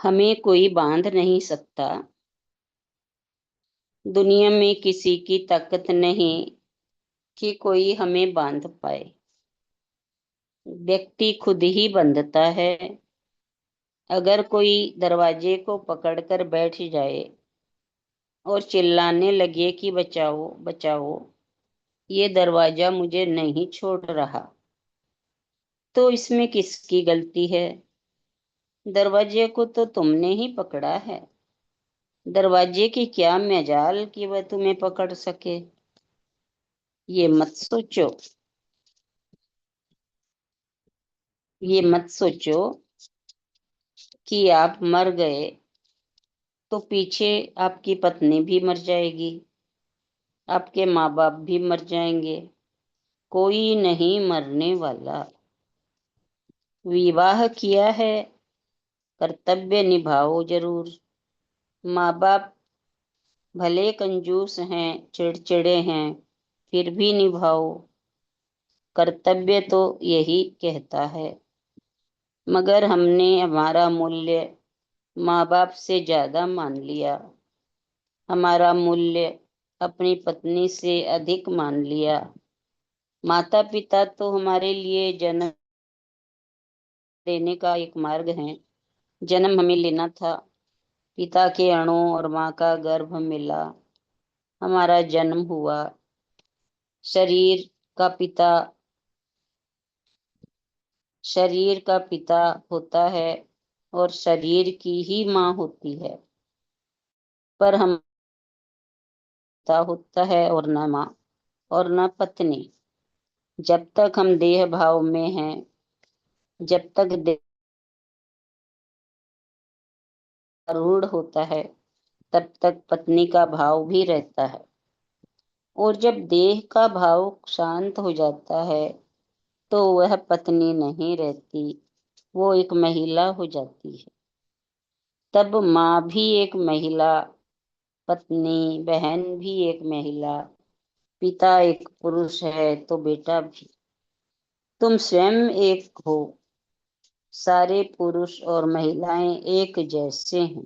हमें कोई बांध नहीं सकता। दुनिया में किसी की ताकत नहीं कि कोई हमें बांध पाए। व्यक्ति खुद ही बंधता है। अगर कोई दरवाजे को पकड़कर बैठ जाए और चिल्लाने लगे कि बचाओ बचाओ, ये दरवाजा मुझे नहीं छोड़ रहा, तो इसमें किसकी गलती है? दरवाजे को तो तुमने ही पकड़ा है। दरवाजे की क्या मजाल कि वह तुम्हें पकड़ सके। ये मत सोचो, ये मत सोचो कि आप मर गए तो पीछे आपकी पत्नी भी मर जाएगी, आपके माँ बाप भी मर जाएंगे। कोई नहीं मरने वाला। विवाह किया है, कर्तव्य निभाओ जरूर। माँ बाप भले कंजूस हैं, चिड़चिड़े हैं, फिर भी निभाओ। कर्तव्य तो यही कहता है। मगर हमने हमारा मूल्य माँ बाप से ज्यादा मान लिया। हमारा मूल्य अपनी पत्नी से अधिक मान लिया। माता पिता तो हमारे लिए जन्म देने का एक मार्ग है। जन्म हमें लेना था। पिता के अणु और माँ का गर्भ मिला, हमारा जन्म हुआ। शरीर का पिता शरीर का पिता होता है और शरीर की ही माँ होती है। पर हम पिता होता है और न माँ और न पत्नी। जब तक हम देह भाव में हैं, जब तक देह रूढ़ होता है, तब तक पत्नी का भाव भी रहता है। और जब देह का भाव शांत हो जाता है, तो वह पत्नी नहीं रहती, वो एक महिला हो जाती है। तब माँ भी एक महिला, पत्नी बहन भी एक महिला, पिता एक पुरुष है तो बेटा भी। तुम स्वयं एक हो। सारे पुरुष और महिलाएं एक जैसे हैं।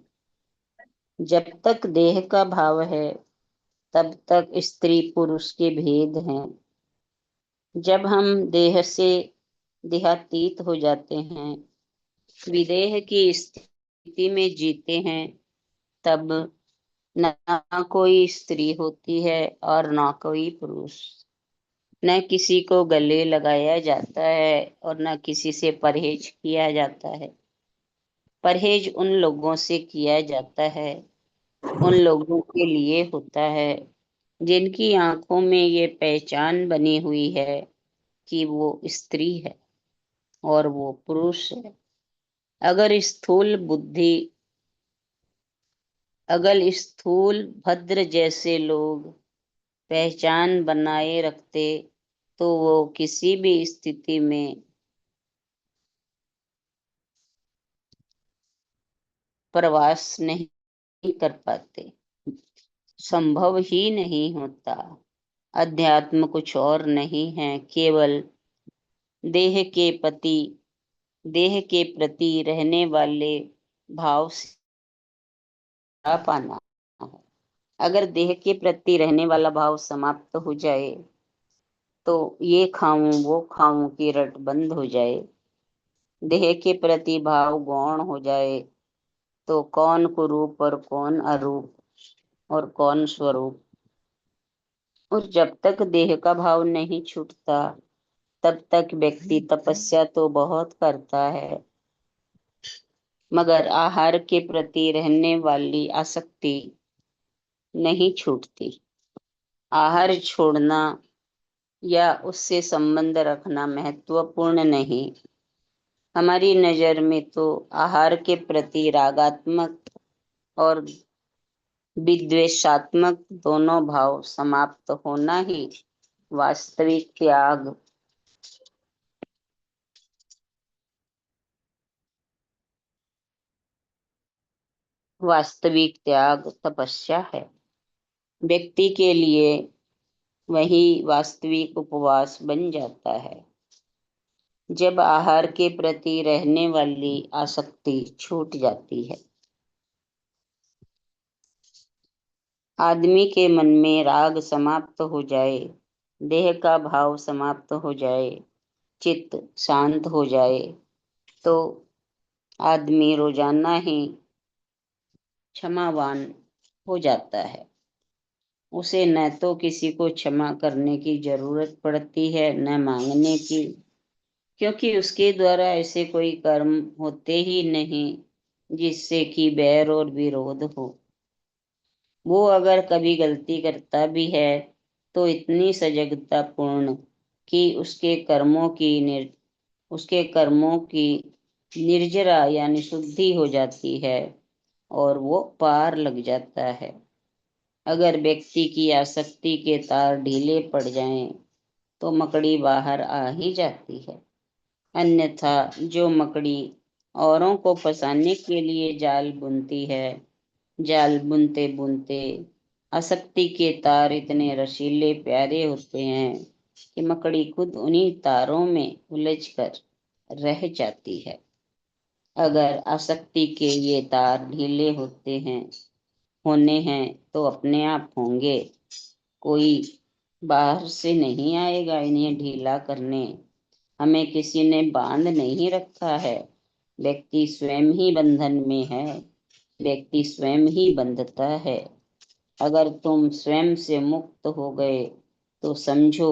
जब तक देह का भाव है, तब तक स्त्री पुरुष के भेद हैं। जब हम देह से देहातीत हो जाते हैं, विदेह की स्थिति में जीते हैं, तब न कोई स्त्री होती है और न कोई पुरुष। न किसी को गले लगाया जाता है और न किसी से परहेज किया जाता है। परहेज उन लोगों से किया जाता है, उन लोगों के लिए होता है जिनकी आंखों में ये पहचान बनी हुई है कि वो स्त्री है और वो पुरुष है। अगर स्थूल बुद्धि अगर स्थूल भद्र जैसे लोग पहचान बनाए रखते, तो वो किसी भी स्थिति में प्रवास नहीं कर पाते। संभव ही नहीं होता। अध्यात्म कुछ और नहीं है, केवल देह के प्रति देह के प्रति रहने वाले भाव से पाना है। अगर देह के प्रति रहने वाला भाव समाप्त हो जाए, तो ये खाऊं वो खाऊं की रट बंद हो जाए। देह के प्रति भाव गौण हो जाए, तो कौन कुरूप और कौन अरूप और कौन स्वरूप। और जब तक देह का भाव नहीं छूटता, तब तक व्यक्ति तपस्या तो बहुत करता है, मगर आहार के प्रति रहने वाली आसक्ति नहीं छूटती। आहार छोड़ना या उससे संबंध रखना महत्वपूर्ण नहीं। हमारी नजर में तो आहार के प्रति रागात्मक और विद्वेषात्मक दोनों भाव समाप्त होना ही वास्तविक त्याग वास्तविक त्याग तपस्या है। व्यक्ति के लिए वही वास्तविक उपवास बन जाता है। जब आहार के प्रति रहने वाली आसक्ति छूट जाती है, आदमी के मन में राग समाप्त हो जाए, देह का भाव समाप्त हो जाए, चित्त शांत हो जाए, तो आदमी रोजाना ही क्षमावान हो जाता है। उसे न तो किसी को क्षमा करने की जरूरत पड़ती है, न मांगने की, क्योंकि उसके द्वारा ऐसे कोई कर्म होते ही नहीं जिससे कि बैर और विरोध हो। वो अगर कभी गलती करता भी है तो इतनी सजगता पूर्ण कि उसके कर्मों की निर्जरा यानी शुद्धि हो जाती है और वो पार लग जाता है। अगर व्यक्ति की आसक्ति के तार ढीले पड़ जाएं तो मकड़ी बाहर आ ही जाती है। अन्यथा जो मकड़ी औरों को फंसाने के लिए जाल बुनती है, जाल बुनते बुनते आसक्ति के तार इतने रसीले प्यारे होते हैं कि मकड़ी खुद उन्हीं तारों में उलझकर रह जाती है। अगर आसक्ति के ये तार ढीले होने हैं तो अपने आप होंगे। कोई बाहर से नहीं आएगा इन्हें ढीला करने। हमें किसी ने बांध नहीं रखा है। व्यक्ति स्वयं ही बंधन में है, व्यक्ति स्वयं ही बंधता है। अगर तुम स्वयं से मुक्त हो गए तो समझो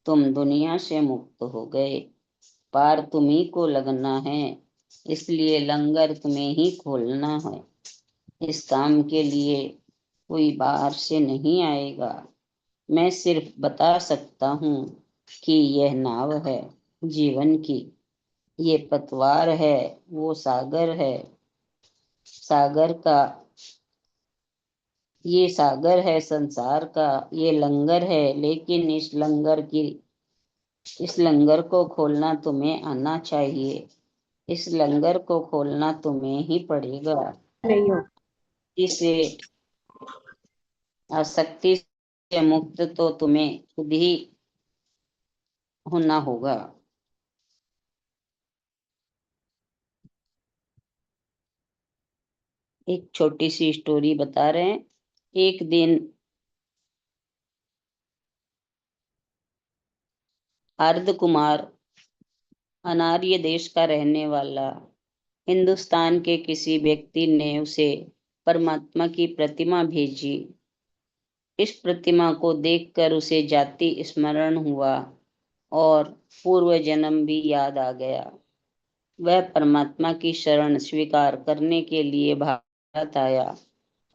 तुम दुनिया से मुक्त हो गए। पार तुम्ही को लगना है, इसलिए लंगर तुम्हें ही खोलना है। इस काम के लिए कोई बाहर से नहीं आएगा। मैं सिर्फ बता सकता हूँ कि यह नाव है जीवन की, ये पतवार है, वो सागर है। सागर का ये सागर है संसार का, ये लंगर है, लेकिन इस लंगर को खोलना तुम्हें आना चाहिए। इस लंगर को खोलना तुम्हें ही पड़ेगा। नहीं हो इसे आसक्ति से मुक्त तो तुम्हें खुद ही होना होगा। एक छोटी सी स्टोरी बता रहे हैं। एक दिन अर्ध कुमार अनार्य देश का रहने वाला हिंदुस्तान के किसी व्यक्ति ने उसे परमात्मा की प्रतिमा भेजी। इस प्रतिमा को देखकर उसे जाति स्मरण हुआ और पूर्व जन्म भी याद आ गया। वह परमात्मा की शरण स्वीकार करने के लिए भारत आया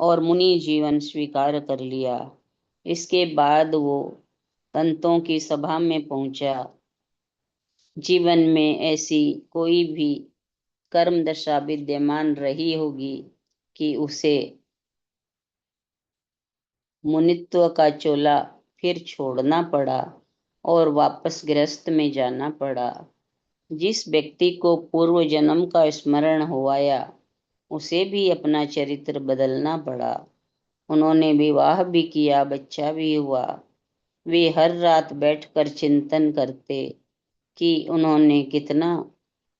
और मुनि जीवन स्वीकार कर लिया। इसके बाद वो संतों की सभा में पहुंचा। जीवन में ऐसी कोई भी कर्म दशा विद्यमान रही होगी कि उसे मुनित्व का चोला फिर छोड़ना पड़ा और वापस गृहस्थ में जाना पड़ा। जिस व्यक्ति को पूर्व जन्म का स्मरण हुआया उसे भी अपना चरित्र बदलना पड़ा। उन्होंने विवाह भी किया, बच्चा भी हुआ। वे हर रात बैठकर चिंतन करते कि उन्होंने कितना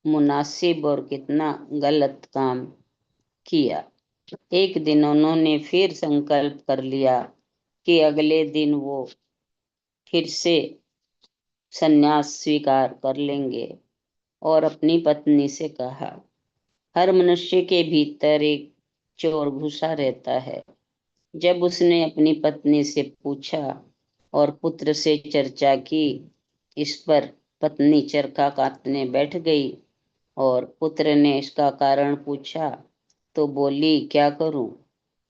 मुनासिब और कितना गलत काम किया। एक दिन उन्होंने फिर संकल्प कर लिया कि अगले दिन वो फिर से संन्यास स्वीकार कर लेंगे और अपनी पत्नी से कहा, हर मनुष्य के भीतर एक चोर घुसा रहता है। जब उसने अपनी पत्नी से पूछा और पुत्र से चर्चा की, इस पर पत्नी चरखा काटने बैठ गई और पुत्र ने इसका कारण पूछा तो बोली, क्या करूं,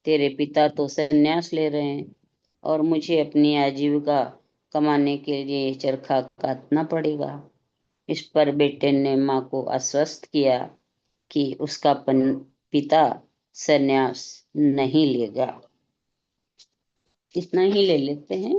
तेरे पिता तो संन्यास ले रहे हैं और मुझे अपनी आजीविका कमाने के लिए चरखा काटना पड़ेगा। इस पर बेटे ने माँ को आश्वस्त किया कि उसका पिता संन्यास नहीं लेगा। इतना ही ले लेते हैं।